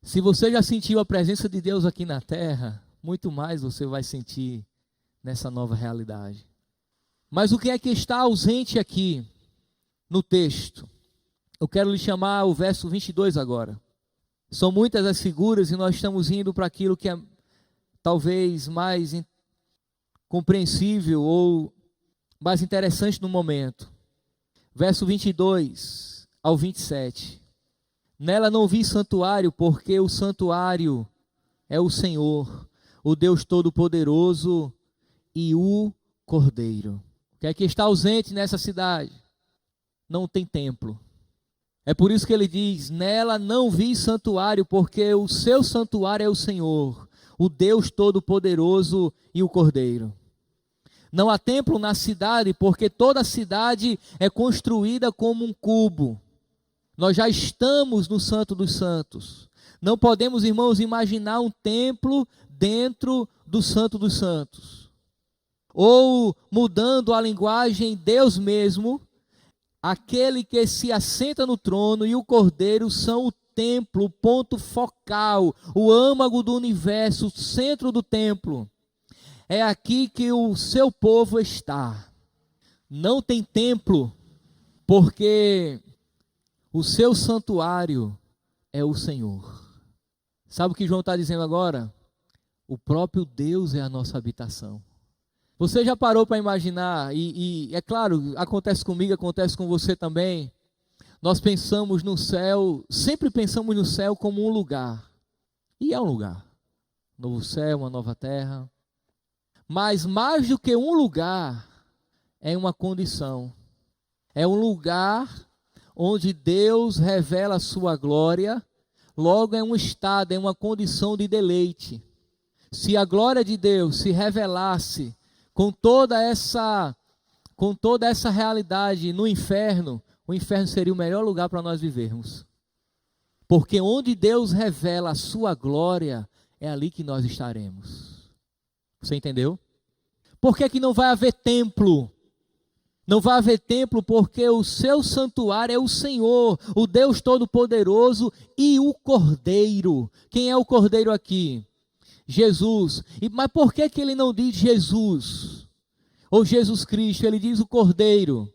Se você já sentiu a presença de Deus aqui na terra, muito mais você vai sentir nessa nova realidade. Mas o que é que está ausente aqui no texto? Eu quero lhe chamar o verso 22 agora. São muitas as figuras e nós estamos indo para aquilo que é talvez mais compreensível ou mais interessante no momento. Verso 22 ao 27. Nela não vi santuário, porque o santuário é o Senhor, o Deus Todo-Poderoso e o Cordeiro. O que é que está ausente nessa cidade? Não tem templo. É por isso que ele diz, nela não vi santuário, porque o seu santuário é o Senhor, o Deus Todo-Poderoso e o Cordeiro. Não há templo na cidade, porque toda a cidade é construída como um cubo. Nós já estamos no Santo dos Santos. Não podemos, irmãos, imaginar um templo dentro do Santo dos Santos. Ou, mudando a linguagem, Deus mesmo, aquele que se assenta no trono e o Cordeiro são o templo, o ponto focal, o âmago do universo, o centro do templo. É aqui que o seu povo está. Não tem templo, porque o seu santuário é o Senhor. Sabe o que João está dizendo agora? O próprio Deus é a nossa habitação. Você já parou para imaginar, e é claro, acontece comigo, acontece com você também, nós pensamos no céu, sempre pensamos no céu como um lugar, e é um lugar, novo céu, uma nova terra, mas mais do que um lugar, é uma condição, é um lugar onde Deus revela a sua glória, logo é um estado, é uma condição de deleite. Se a glória de Deus se revelasse, com toda essa realidade no inferno, o inferno seria o melhor lugar para nós vivermos. Porque onde Deus revela a sua glória, é ali que nós estaremos. Você entendeu? Por que não vai haver templo? Não vai haver templo porque o seu santuário é o Senhor, o Deus Todo-Poderoso e o Cordeiro. Quem é o Cordeiro aqui? Jesus. Mas por que ele não diz Jesus? Ou Jesus Cristo? Ele diz o Cordeiro.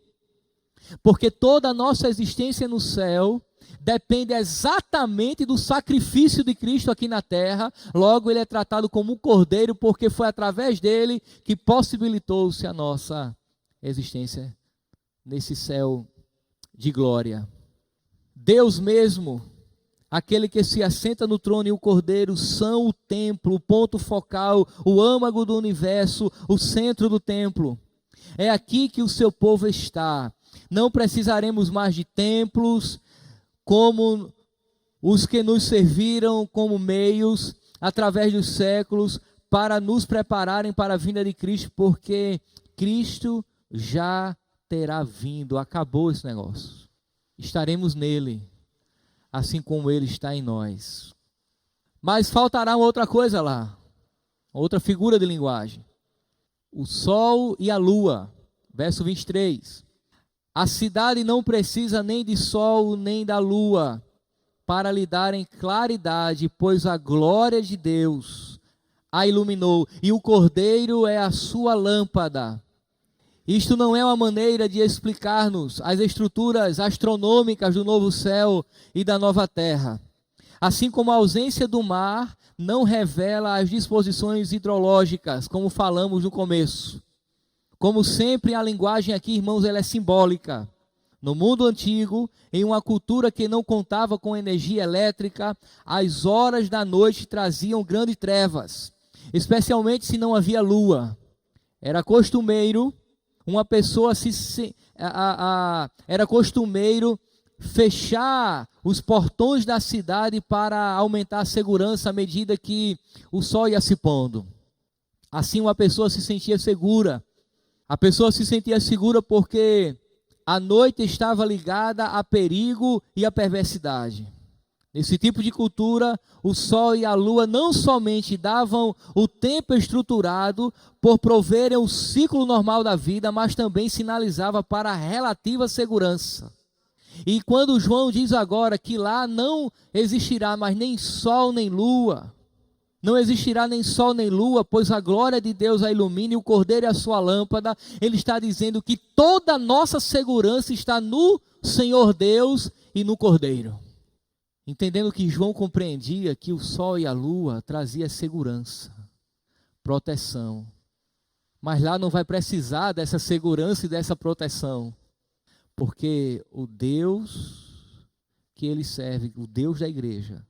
Porque toda a nossa existência no céu depende exatamente do sacrifício de Cristo aqui na terra. Logo ele é tratado como um Cordeiro, porque foi através dele que possibilitou-se a nossa existência nesse céu de glória. Deus mesmo, aquele que se assenta no trono e o Cordeiro são o templo, o ponto focal, o âmago do universo, o centro do templo. É aqui que o seu povo está. Não precisaremos mais de templos como os que nos serviram como meios através dos séculos para nos prepararem para a vinda de Cristo, porque Cristo já terá vindo, acabou esse negócio. Estaremos nele, assim como ele está em nós. Mas faltará outra coisa lá. Outra figura de linguagem. O sol e a lua. Verso 23. A cidade não precisa nem de sol nem da lua para lhe darem claridade, pois a glória de Deus a iluminou, e o Cordeiro é a sua lâmpada. Isto não é uma maneira de explicar-nos as estruturas astronômicas do novo céu e da nova terra. Assim como a ausência do mar não revela as disposições hidrológicas, como falamos no começo. Como sempre, a linguagem aqui, irmãos, ela é simbólica. No mundo antigo, em uma cultura que não contava com energia elétrica, as horas da noite traziam grandes trevas, especialmente se não havia lua. Era costumeiro era costumeiro fechar os portões da cidade para aumentar a segurança à medida que o sol ia se pondo. Assim uma pessoa se sentia segura. A pessoa se sentia segura porque a noite estava ligada a perigo e a perversidade. Nesse tipo de cultura, o sol e a lua não somente davam o tempo estruturado por proverem o ciclo normal da vida, mas também sinalizava para a relativa segurança. E quando João diz agora que lá não existirá mais nem sol nem lua, não existirá nem sol nem lua, pois a glória de Deus a ilumina e o Cordeiro é a sua lâmpada, ele está dizendo que toda a nossa segurança está no Senhor Deus e no Cordeiro. Entendendo que João compreendia que o sol e a lua traziam segurança, proteção. Mas lá não vai precisar dessa segurança e dessa proteção, porque o Deus que ele serve, o Deus da igreja,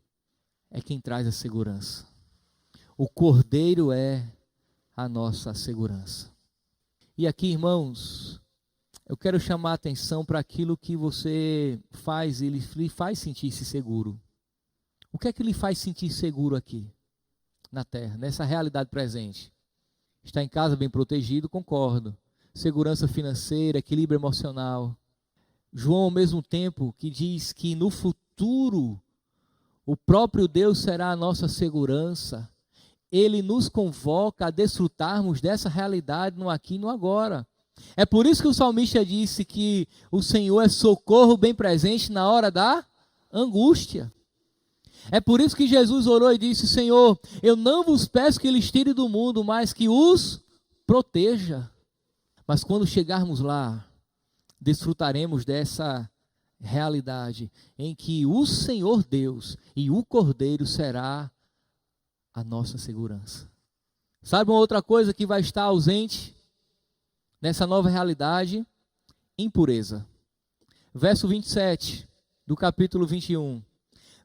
é quem traz a segurança. O Cordeiro é a nossa segurança. E aqui, irmãos, eu quero chamar a atenção para aquilo que você faz, ele lhe faz sentir-se seguro. O que é que lhe faz sentir seguro aqui, na terra, nessa realidade presente? Está em casa bem protegido, concordo. Segurança financeira, equilíbrio emocional. João, ao mesmo tempo, que diz que no futuro, o próprio Deus será a nossa segurança. Ele nos convoca a desfrutarmos dessa realidade no aqui e no agora. É por isso que o salmista disse que o Senhor é socorro bem presente na hora da angústia. É por isso que Jesus orou e disse: Senhor, eu não vos peço que eles tirem do mundo, mas que os proteja. Mas quando chegarmos lá, desfrutaremos dessa realidade em que o Senhor Deus e o Cordeiro será a nossa segurança. Sabe uma outra coisa que vai estar ausente nessa nova realidade? Impureza. Verso 27 do capítulo 21.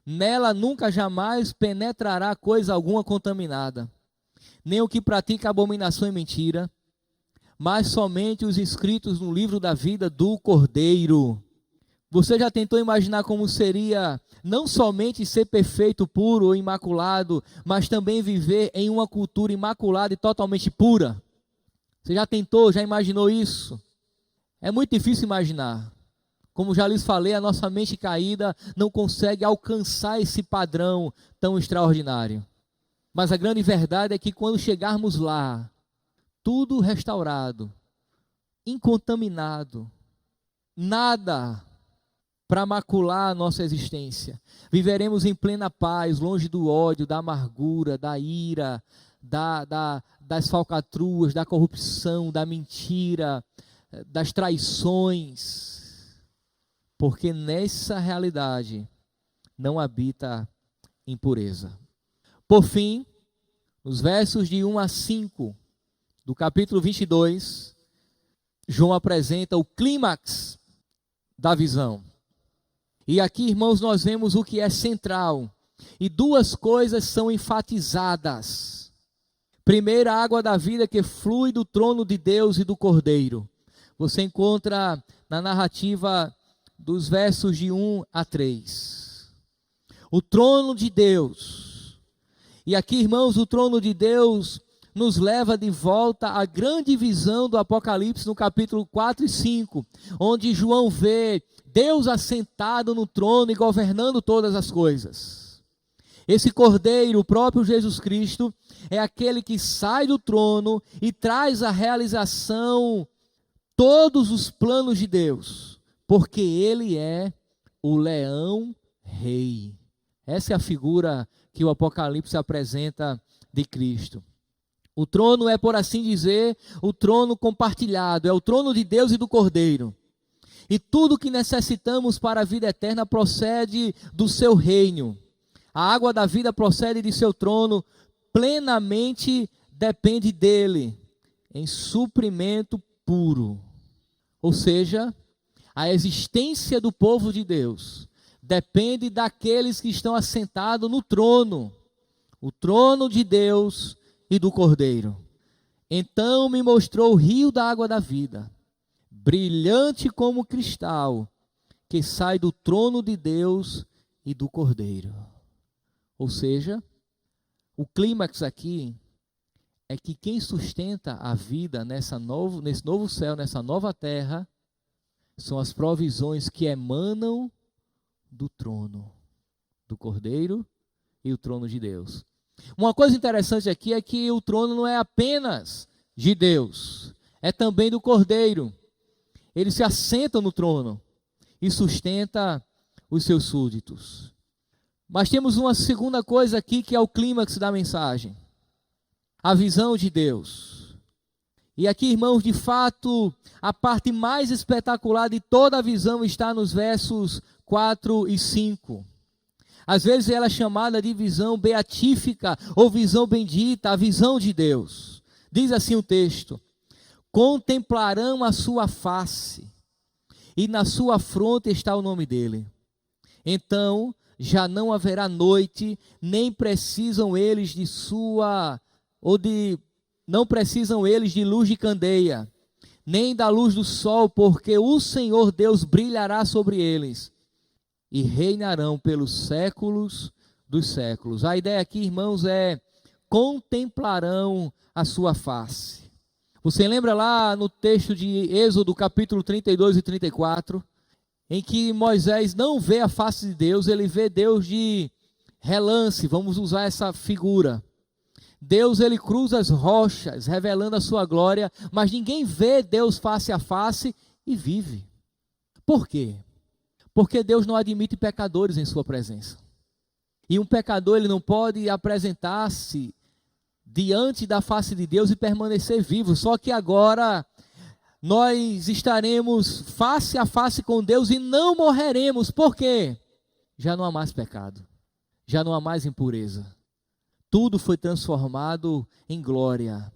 Nela nunca jamais penetrará coisa alguma contaminada, nem o que pratica abominação e mentira, mas somente os inscritos no livro da vida do Cordeiro. Você já tentou imaginar como seria não somente ser perfeito, puro ou imaculado, mas também viver em uma cultura imaculada e totalmente pura? Você já tentou, já imaginou isso? É muito difícil imaginar. Como já lhes falei, a nossa mente caída não consegue alcançar esse padrão tão extraordinário. Mas a grande verdade é que quando chegarmos lá, tudo restaurado, incontaminado, nada para macular a nossa existência. Viveremos em plena paz, longe do ódio, da amargura, da ira, das falcatruas, da corrupção, da mentira, das traições. Porque nessa realidade não habita impureza. Por fim, nos versos de 1 a 5 do capítulo 22, João apresenta o clímax da visão. E aqui, irmãos, nós vemos o que é central. E duas coisas são enfatizadas. Primeiro, a água da vida que flui do trono de Deus e do Cordeiro. Você encontra na narrativa dos versos de 1 a 3. O trono de Deus. E aqui, irmãos, o trono de Deus nos leva de volta à grande visão do Apocalipse no capítulo 4 e 5, onde João vê Deus assentado no trono e governando todas as coisas. Esse Cordeiro, o próprio Jesus Cristo, é aquele que sai do trono e traz à realização todos os planos de Deus, porque ele é o leão rei. Essa é a figura que o Apocalipse apresenta de Cristo. O trono é, por assim dizer, o trono compartilhado, é o trono de Deus e do Cordeiro. E tudo que necessitamos para a vida eterna procede do seu reino. A água da vida procede de seu trono, plenamente depende dele, em suprimento puro. Ou seja, a existência do povo de Deus depende daqueles que estão assentados no trono, o trono de Deus e do Cordeiro. Então me mostrou o rio da água da vida, brilhante como cristal, que sai do trono de Deus e do Cordeiro. Ou seja, o clímax aqui é que quem sustenta a vida nesse novo céu, nessa nova terra, são as provisões que emanam do trono, do Cordeiro e o trono de Deus. Uma coisa interessante aqui é que o trono não é apenas de Deus, é também do Cordeiro. Ele se assenta no trono e sustenta os seus súditos. Mas temos uma segunda coisa aqui que é o clímax da mensagem. A visão de Deus. E aqui, irmãos, de fato, a parte mais espetacular de toda a visão está nos versos 4 e 5. Às vezes ela é chamada de visão beatífica ou visão bendita, a visão de Deus. Diz assim o texto: contemplarão a sua face, e na sua fronte está o nome dele. Então já não haverá noite, nem precisam eles de não precisam eles de luz de candeia, nem da luz do sol, porque o Senhor Deus brilhará sobre eles e reinarão pelos séculos dos séculos. A ideia aqui, irmãos, é contemplarão a sua face. Você lembra lá no texto de Êxodo, capítulo 32 e 34, em que Moisés não vê a face de Deus, ele vê Deus de relance, vamos usar essa figura. Deus, ele cruza as rochas, revelando a sua glória, mas ninguém vê Deus face a face e vive. Por quê? Porque Deus não admite pecadores em sua presença. E um pecador, ele não pode apresentar-se diante da face de Deus e permanecer vivo. Só que agora nós estaremos face a face com Deus e não morreremos. Por quê? Já não há mais pecado. Já não há mais impureza. Tudo foi transformado em glória.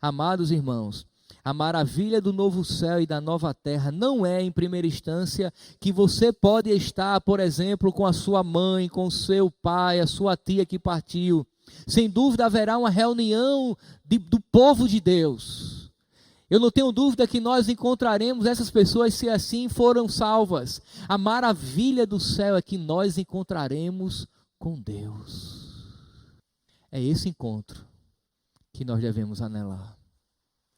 Amados irmãos, a maravilha do novo céu e da nova terra não é, em primeira instância, que você pode estar, por exemplo, com a sua mãe, com o seu pai, a sua tia que partiu. Sem dúvida haverá uma reunião do povo de Deus. Eu não tenho dúvida que nós encontraremos essas pessoas se assim foram salvas. A maravilha do céu é que nós encontraremos com Deus. É esse encontro que nós devemos anelar.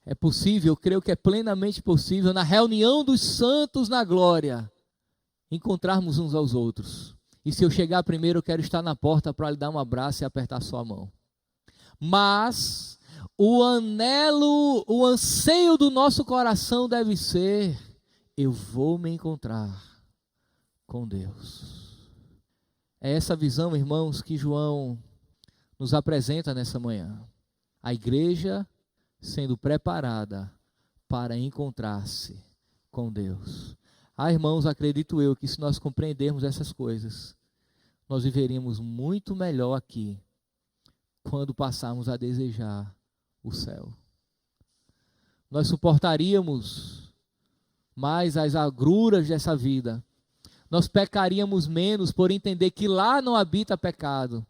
É possível, eu creio que é plenamente possível, na reunião dos santos na glória, encontrarmos uns aos outros. E se eu chegar primeiro, eu quero estar na porta para lhe dar um abraço e apertar sua mão. Mas o anelo, o anseio do nosso coração deve ser: eu vou me encontrar com Deus. É essa visão, irmãos, que João nos apresenta nessa manhã. A igreja sendo preparada para encontrar-se com Deus. Irmãos, acredito eu que se nós compreendermos essas coisas, nós viveríamos muito melhor aqui, quando passarmos a desejar o céu. Nós suportaríamos mais as agruras dessa vida. Nós pecaríamos menos por entender que lá não habita pecado.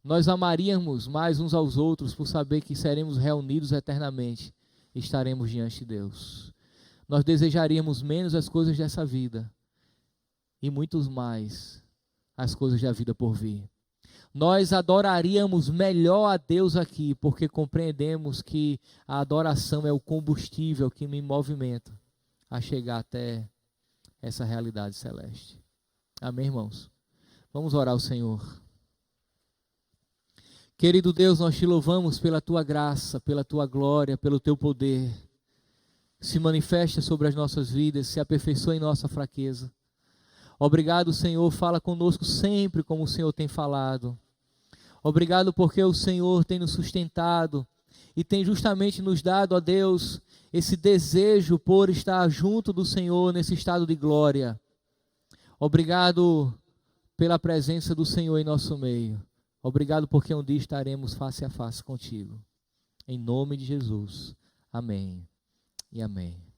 Nós amaríamos mais uns aos outros por saber que seremos reunidos eternamente e estaremos diante de Deus. Nós desejaríamos menos as coisas dessa vida e muitos mais as coisas da vida por vir. Nós adoraríamos melhor a Deus aqui, porque compreendemos que a adoração é o combustível que me movimenta a chegar até essa realidade celeste. Amém, irmãos? Vamos orar ao Senhor. Querido Deus, nós te louvamos pela tua graça, pela tua glória, pelo teu poder. Se manifesta sobre as nossas vidas, se aperfeiçoa em nossa fraqueza. Obrigado, Senhor, fala conosco sempre como o Senhor tem falado. Obrigado porque o Senhor tem nos sustentado e tem justamente nos dado, ó Deus, esse desejo por estar junto do Senhor nesse estado de glória. Obrigado pela presença do Senhor em nosso meio. Obrigado porque um dia estaremos face a face contigo. Em nome de Jesus. Amém e amém.